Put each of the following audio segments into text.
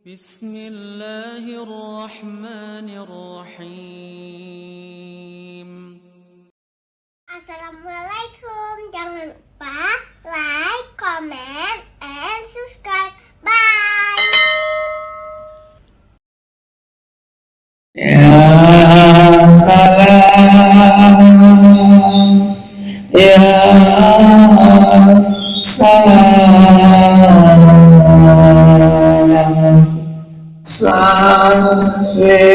بسم الله الرحمن الرحيم. Assalamualaikum. Jangan lupa like, comment, and subscribe. Bye. Ya salam, ya salam, salimna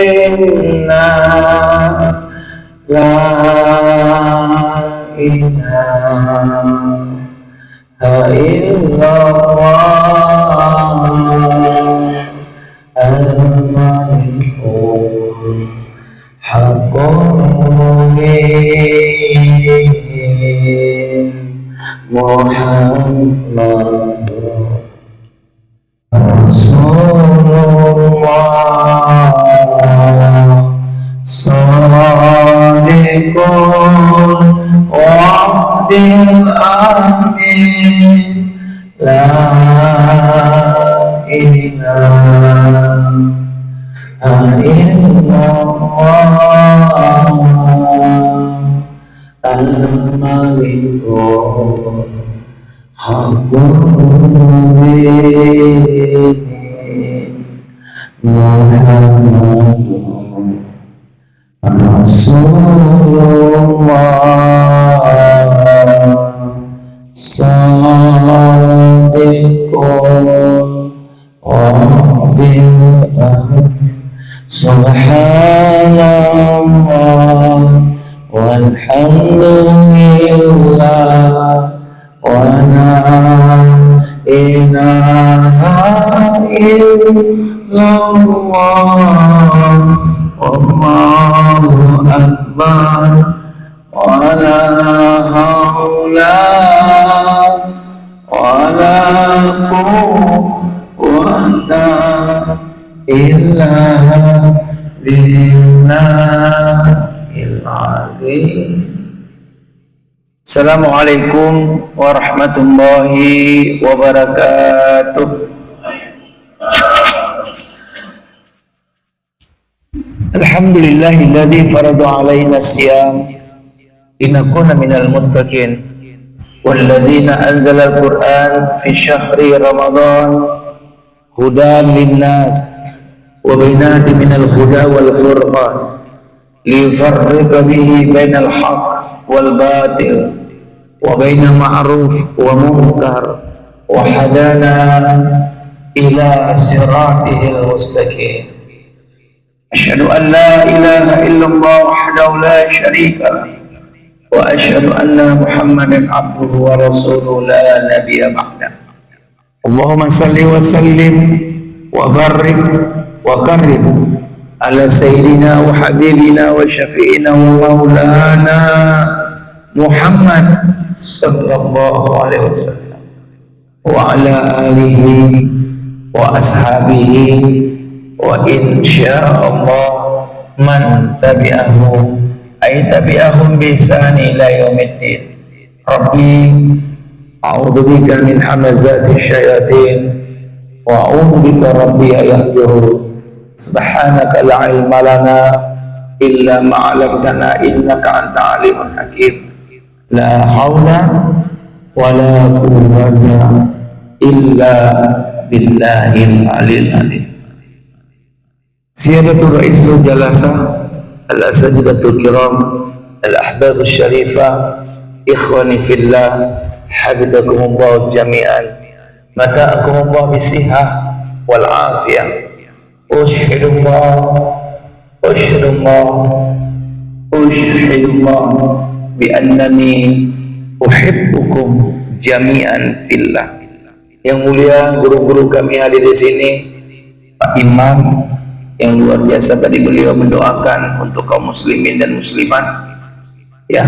la ilaha illallah al-malikul haqqul Muhammadur Rasulullah Sadiqul wa'dil amin la ilaha illallah al-malikul haqqul Muhammadur Rasulullah Sadiqul wa'dil amin Subhanallah walhamdulillah wa la ilaha illallah Allahu akbar wa la haula wa la quwwata illa billahil azim. Assalamualaikum warahmatullahi wabarakatuh. Alhamdulillahilladzi farada alaina siyam linakuna minal muttaqin walladzina anzala al-Qur'an fi syahri Ramadan hudan linnas wa bainatin minal huda wal furqan liyufarriqa bihi bainal haqq wal batil wa bainal ma'ruf wa munkar wa hadana ila siratihil mustaqim. Asyhadu an la ilaha illallah wahdahu la syarika lah wa asyhadu anna Muhammadan abduhu wa rasuluhu la nabiyya ba'da. Allahumma salli wa sallim wa barik wa karim ala sayyidina wa habibina wa syafi'ina wa maulana Muhammad sallallahu alaihi wasallam wa ala alihi wa ashabihi wa insyaallah man tabi'ahum ay tabi'ahum bi ihsani ila yaumiddin. Rabbi a'udzu bika min hamazati syayatin wa a'udzu bika rabbi yahdurun. Subhanaka la ilma lana illa ma 'allamtana innaka anta alimun hakim. La haula wa la quwwata illa billahil aliyil azim. Siyadatul Ra'isul Jalasah Al-Asatidatul Kiram Al-Ahbabul Syarifah Ikhwani Fillah Hafizakumullah jami'an Mata'akumullah bisihah wal afiyah. Ushhidullah bi annani uhibbukum jami'an fillah. Yang mulia guru-guru kami hadir di sini, Pak Imam yang luar biasa tadi beliau mendoakan untuk kaum muslimin dan muslimat ya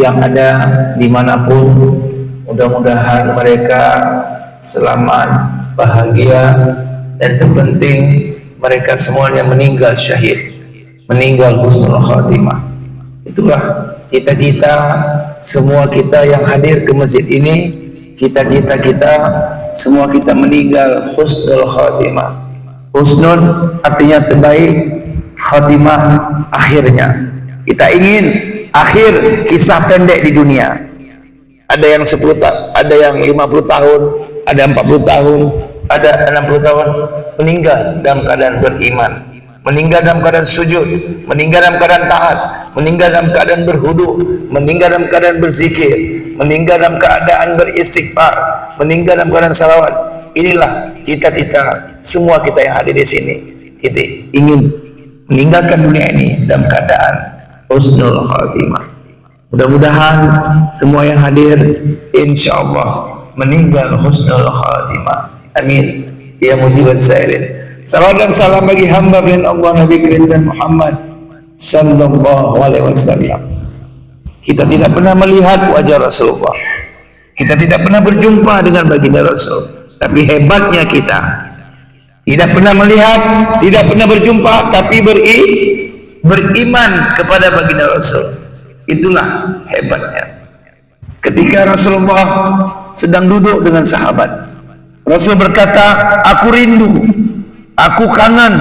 yang ada dimanapun, mudah-mudahan mereka selamat, bahagia, dan terpenting mereka semuanya meninggal syahid, meninggal husnul khatimah. Itulah cita-cita semua kita yang hadir ke masjid ini, cita-cita kita semua kita meninggal husnul khatimah, Husnul artinya terbaik, khatimah akhirnya. Kita ingin akhir kisah pendek di dunia. Ada yang 10 tahun, ada yang 50 tahun, ada 40 tahun, ada 60 tahun meninggal dalam keadaan beriman, meninggal dalam keadaan sujud, meninggal dalam keadaan taat, meninggal dalam keadaan berhudu, meninggal dalam keadaan berzikir, meninggal dalam keadaan beristighfar, meninggal dalam keadaan salawat. Inilah cita-cita semua kita yang hadir di sini. Kita ingin meninggalkan dunia ini dalam keadaan husnul khatimah. Mudah-mudahan semua yang hadir insyaallah meninggal husnul khatimah. Amin ya mujibas sa'ilin. Salawat dan salam bagi hamba pilihan Allah Nabi Karim dan Muhammad sallallahu alaihi wasallam. Kita tidak pernah melihat wajah Rasulullah, kita tidak pernah berjumpa dengan baginda Rasul, tapi hebatnya kita tidak pernah melihat, tidak pernah berjumpa, tapi beriman kepada baginda Rasul. Itulah hebatnya. Ketika Rasulullah sedang duduk dengan sahabat, Rasul berkata, aku rindu, aku kangen,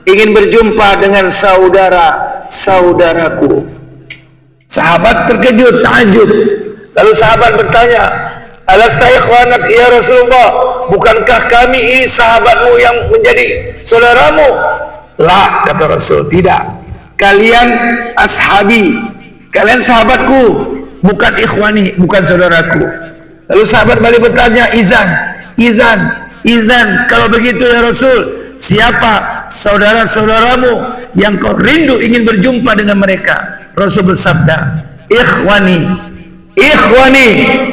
ingin berjumpa dengan saudara-saudaraku. Sahabat terkejut, takjub. Lalu sahabat bertanya, alasta ikhwanak ya Rasulullah, bukankah kami ini sahabatmu yang menjadi saudaramu? La, kata Rasul, tidak. Kalian ashabi, kalian sahabatku, bukan ikhwani, bukan saudaraku. Lalu sahabat balik bertanya, izan, kalau begitu ya Rasul, siapa saudara-saudaramu yang kau rindu ingin berjumpa dengan mereka? Rasul bersabda, ikhwani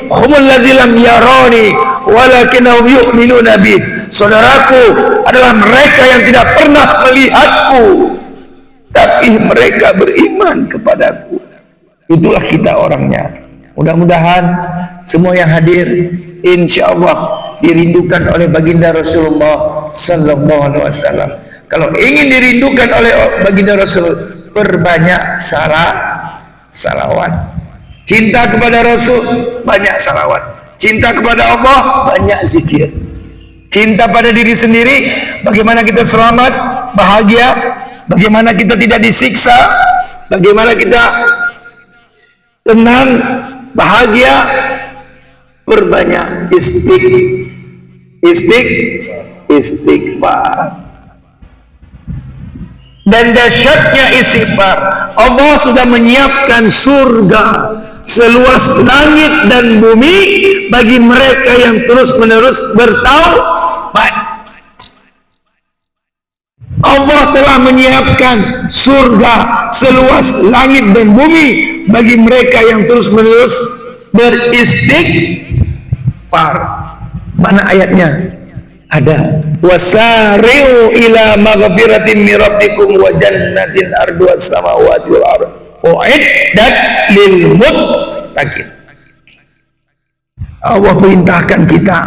humul ladzi lam yarani walakinnahum yu'minuna bi. Saudaraku adalah mereka yang tidak pernah melihatku, tapi mereka beriman kepadaku. Itulah kita orangnya. Mudah-mudahan semua yang hadir insyaallah dirindukan oleh baginda Rasulullah sallallahu alaihi wasallam. Kalau ingin dirindukan oleh baginda Rasul, berbanyak salawat. Cinta kepada Rasul, banyak salawat. Cinta kepada Allah, banyak zikir. Cinta pada diri sendiri, bagaimana kita selamat, bahagia, bagaimana kita tidak disiksa, bagaimana kita tenang, bahagia, berbanyak istighfar. Dan dahsyatnya istighfar, Allah sudah menyiapkan surga seluas langit dan bumi bagi mereka yang terus-menerus bertaubat. Allah telah menyiapkan surga seluas langit dan bumi bagi mereka yang terus-menerus beristighfar. Mana ayatnya? Ada, wasari'u ila maghfiratin min rabbikum wa jannatin arduha samawati wal ardh u'iddat lil muttaqin. Allah perintahkan kita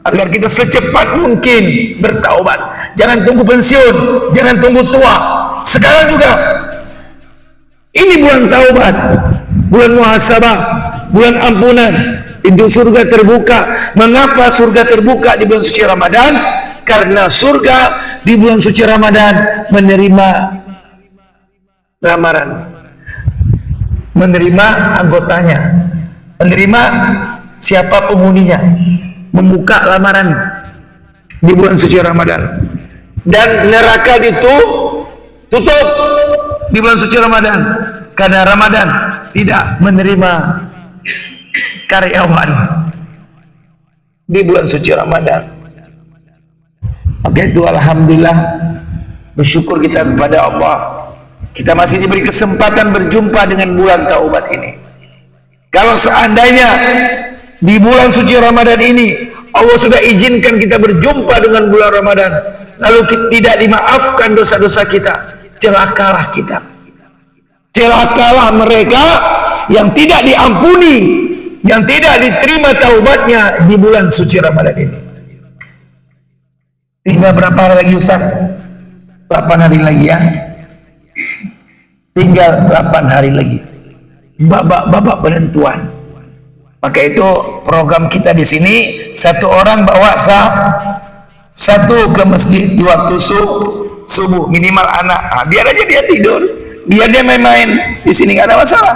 agar kita secepat mungkin bertaubat. Jangan tunggu pensiun, jangan tunggu tua. Sekarang juga. Ini bulan taubat, bulan muhasabah, bulan ampunan. Pintu surga terbuka. Mengapa surga terbuka di bulan suci Ramadan? Karena surga di bulan suci Ramadan menerima lamaran, menerima anggotanya, menerima siapa penghuninya, membuka lamaran di bulan suci Ramadan. Dan neraka ditutup di bulan suci Ramadan, karena Ramadan tidak menerima karyawan di bulan suci Ramadan. Maka itu alhamdulillah, bersyukur kita kepada Allah, kita masih diberi kesempatan berjumpa dengan bulan taubat ini. Kalau seandainya di bulan suci Ramadan ini Allah sudah izinkan kita berjumpa dengan bulan Ramadan, lalu tidak dimaafkan dosa-dosa kita, celakalah kita. Celakalah mereka yang tidak diampuni, yang tidak diterima taubatnya di bulan suci Ramadan ini. Tinggal berapa hari lagi Ustaz? 8 hari lagi ya. Tinggal 8 hari lagi. Babak penentuan. Maka itu program kita di sini, satu orang bawa Satu, ke masjid di waktu subuh minimal anak. Biar aja dia tidur, biar dia main-main di sini, nggak ada masalah.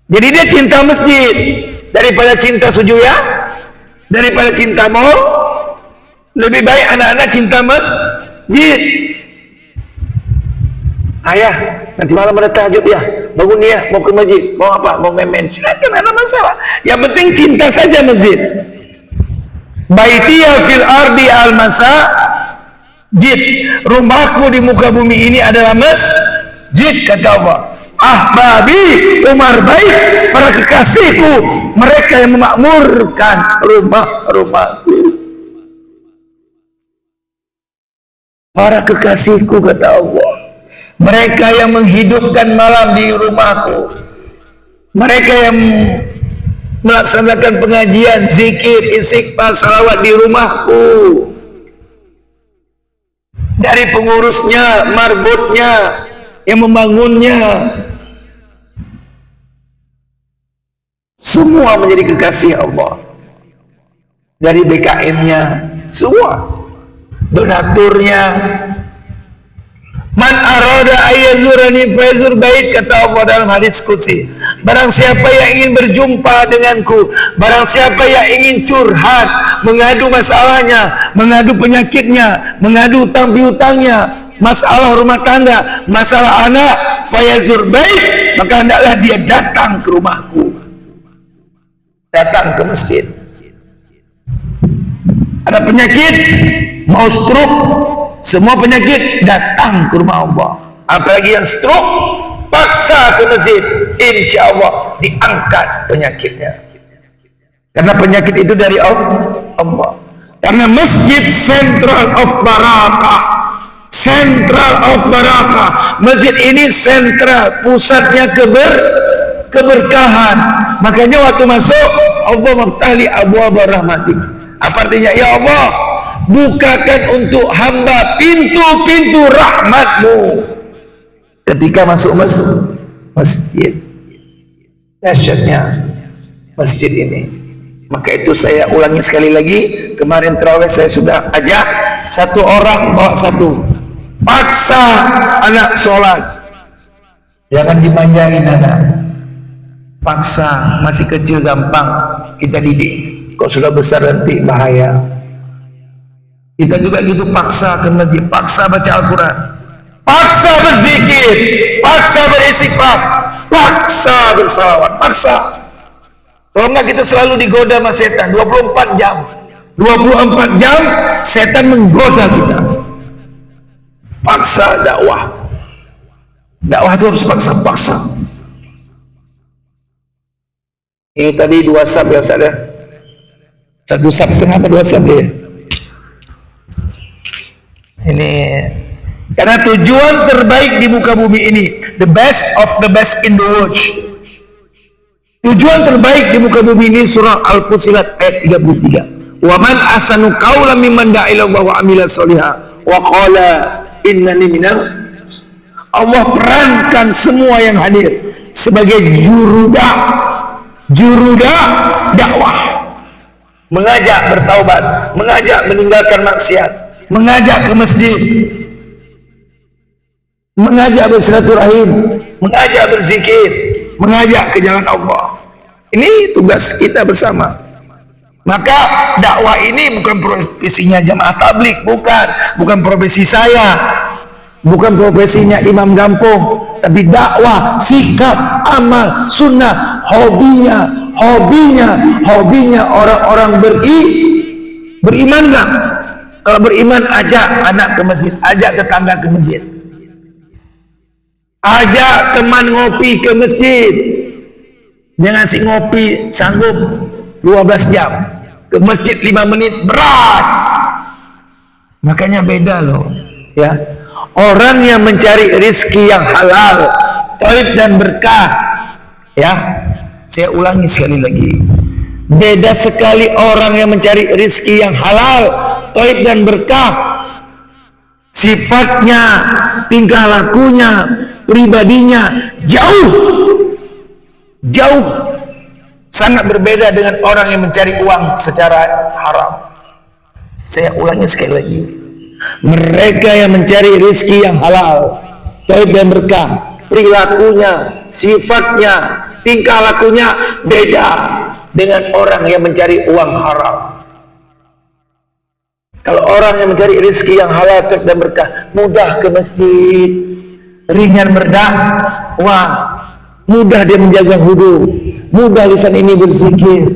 Jadi dia cinta masjid daripada cinta sujuya, daripada cinta mall. Lebih baik anak-anak cinta masjid. Ayah, nanti malam ada tahajud ya, bangun ya, mau ke masjid, mau apa, mau main-main, silakan, ada masalah. Yang penting cinta saja masjid. Baitiya fil ardi al masajid, rumahku di muka bumi ini adalah masjid, kata Allah. Ahbabi, Umar baik, para kekasihku, mereka yang memakmurkan rumah-rumahku. Para kekasihku, kata Allah, mereka yang menghidupkan malam di rumahku, mereka yang melaksanakan pengajian, zikir, istighfar, salawat di rumahku. Dari pengurusnya, marbotnya, yang membangunnya, semua menjadi kekasih Allah. Dari BKM-nya, semua, donaturnya. Man arada ayyazurani fayazur bait, kata Allah dalam hadis qudsi. Barang siapa yang ingin berjumpa denganku, barang siapa yang ingin curhat, mengadu masalahnya, mengadu penyakitnya, mengadu utang piutangnya, masalah rumah tangga, masalah anak, fayazur bait, maka hendaklah dia datang ke rumahku, datang ke masjid. Ada penyakit, mau stroke, semua penyakit, datang ke rumah Allah. Apalagi yang stroke, paksa ke masjid, insya Allah diangkat penyakitnya. Karena penyakit itu dari Allah. Karena masjid central of barakah, central of barakah. Masjid ini sentral, pusatnya keberkahan. Makanya waktu masuk, Allah maftahli abwaaba rahmatik. Apa artinya? Ya Allah, bukakan untuk hamba pintu-pintu rahmatmu ketika masuk masjid. Dahsyatnya masjid ini. Maka itu saya ulangi sekali lagi, kemarin terawih saya sudah ajak, satu orang bawa satu, paksa anak sholat, jangan dimanjain anak, paksa, masih kecil gampang kita didik, kok sudah besar nanti bahaya. Kita juga gitu, paksa ke masjid, paksa baca Al-Quran, paksa berzikir, paksa beristighfar, paksa bersalawat, paksa. Kalau enggak kita selalu digoda sama setan 24 jam. 24 jam setan menggoda kita. Paksa dakwah. Dakwah itu harus paksa-paksa. Ini tadi 2 sab ya Ustaz ya. 1 sab setengah apa 2 sab ya? Ini karena tujuan terbaik di muka bumi ini, the best of the best in the world. Tujuan terbaik di muka bumi ini, surah Al-Fusilat ayat 33. Wa man asanu qawlan mimman da'a ila Allah wa amila sholihan wa qala innani minal. Allah perankan semua yang hadir sebagai juruda dakwah, mengajak bertaubat, mengajak meninggalkan maksiat, mengajak ke masjid, mengajak bersilaturahim, mengajak berzikir, mengajak ke jalan Allah. Ini tugas kita bersama. Maka dakwah ini bukan profesinya jamaah tabligh, bukan profesi saya, bukan profesinya imam kampung, tapi dakwah, sikap, amal, sunnah, hobinya orang-orang beriman kan? Kalau beriman, ajak anak ke masjid, ajak tetangga ke masjid, ajak teman ngopi ke masjid. Jangan si ngopi sanggup 12 jam, ke masjid 5 menit berat. Makanya beda loh ya. Orang yang mencari rezeki yang halal, thayyib dan berkah ya. Saya ulangi sekali lagi, beda sekali orang yang mencari rezeki yang halal, thayyib dan berkah. Sifatnya, tingkah lakunya, pribadinya jauh sangat berbeda dengan orang yang mencari uang secara haram. Saya ulangi sekali lagi. Mereka yang mencari rezeki yang halal, thayyib dan berkah, perilakunya, sifatnya, tingkah lakunya beda dengan orang yang mencari uang haram. Kalau orang yang mencari rezeki yang halal, thayyib dan berkah, mudah ke masjid, ringan berdakwah, mudah dia menjaga hudu, mudah lisan ini berzikir,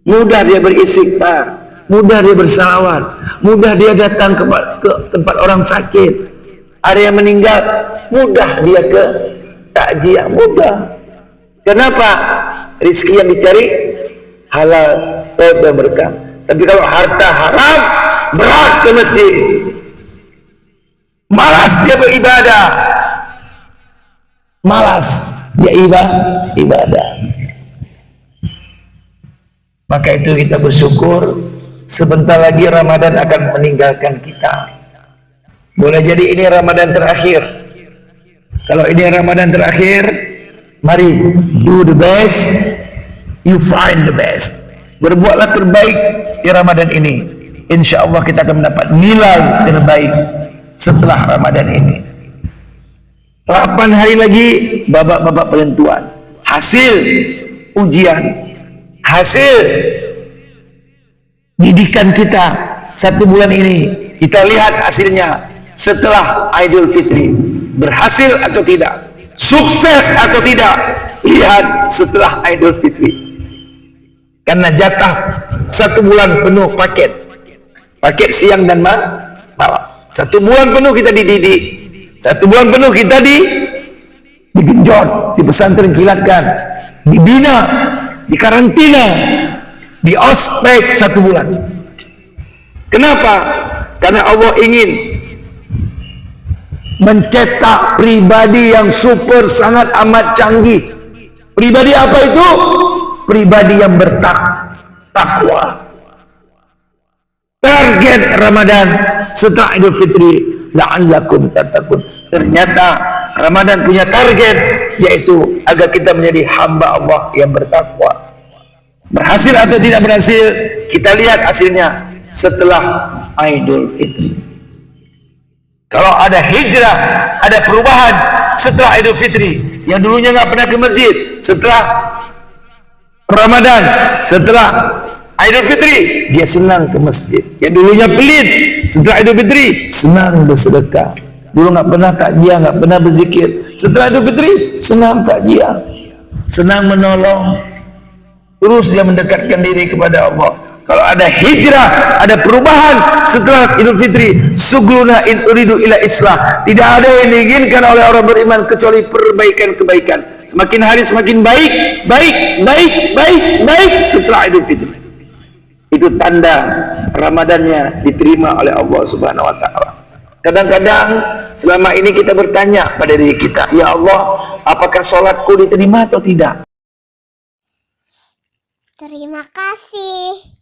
mudah dia beristighfar, mudah dia bersalawat, mudah dia datang ke tempat orang sakit, ada yang meninggal, mudah dia ke takziah, mudah. Kenapa? Rizki yang dicari halal, thayyib dan berkah. Tapi kalau harta haram, berat ke masjid, malas dia beribadah, malas dia ibadah. Maka itu kita bersyukur, sebentar lagi Ramadan akan meninggalkan kita. Boleh jadi ini Ramadan terakhir. Kalau ini Ramadan terakhir, mari do the best, you find the best. Berbuatlah terbaik di Ramadan ini. Insya Allah kita akan mendapat nilai terbaik setelah Ramadan ini. 8 hari lagi babak-babak penentuan, hasil ujian, hasil didikan kita 1 bulan ini. Kita lihat hasilnya setelah Idul Fitri, berhasil atau tidak, sukses atau tidak, lihat setelah Idul Fitri. Karena jatah 1 bulan penuh paket siang dan malam. 1 bulan penuh kita dididik, 1 bulan penuh kita digenjot, di pesantren kilatkan, dibina, di karantina, di ospek 1 bulan. Kenapa? Karena Allah ingin mencetak pribadi yang super sangat amat canggih. Pribadi apa itu? Pribadi yang bertakwa. Target Ramadan setelah Idul Fitri, la'allakum tattaqun. Ternyata Ramadan punya target, yaitu agar kita menjadi hamba Allah yang bertakwa. Berhasil atau tidak berhasil, kita lihat hasilnya setelah Idul Fitri. Kalau ada hijrah, ada perubahan setelah Idul Fitri, yang dulunya nggak pernah ke masjid, setelah Ramadan, setelah Idul Fitri, dia senang ke masjid. Yang dulunya pelit, setelah Idul Fitri senang bersedekah. Dulu nggak pernah takjiah, nggak pernah berzikir, setelah Idul Fitri senang takjiah, senang menolong, terus dia mendekatkan diri kepada Allah. Kalau ada hijrah, ada perubahan setelah Idul Fitri, sugluna in uridu ila islah, tidak ada yang diinginkan oleh orang beriman kecuali perbaikan-kebaikan. Semakin hari semakin baik setelah Idul Fitri. Itu tanda Ramadannya diterima oleh Allah Subhanahu wa taala. Kadang-kadang selama ini kita bertanya pada diri kita, ya Allah, apakah sholatku diterima atau tidak? Terima kasih.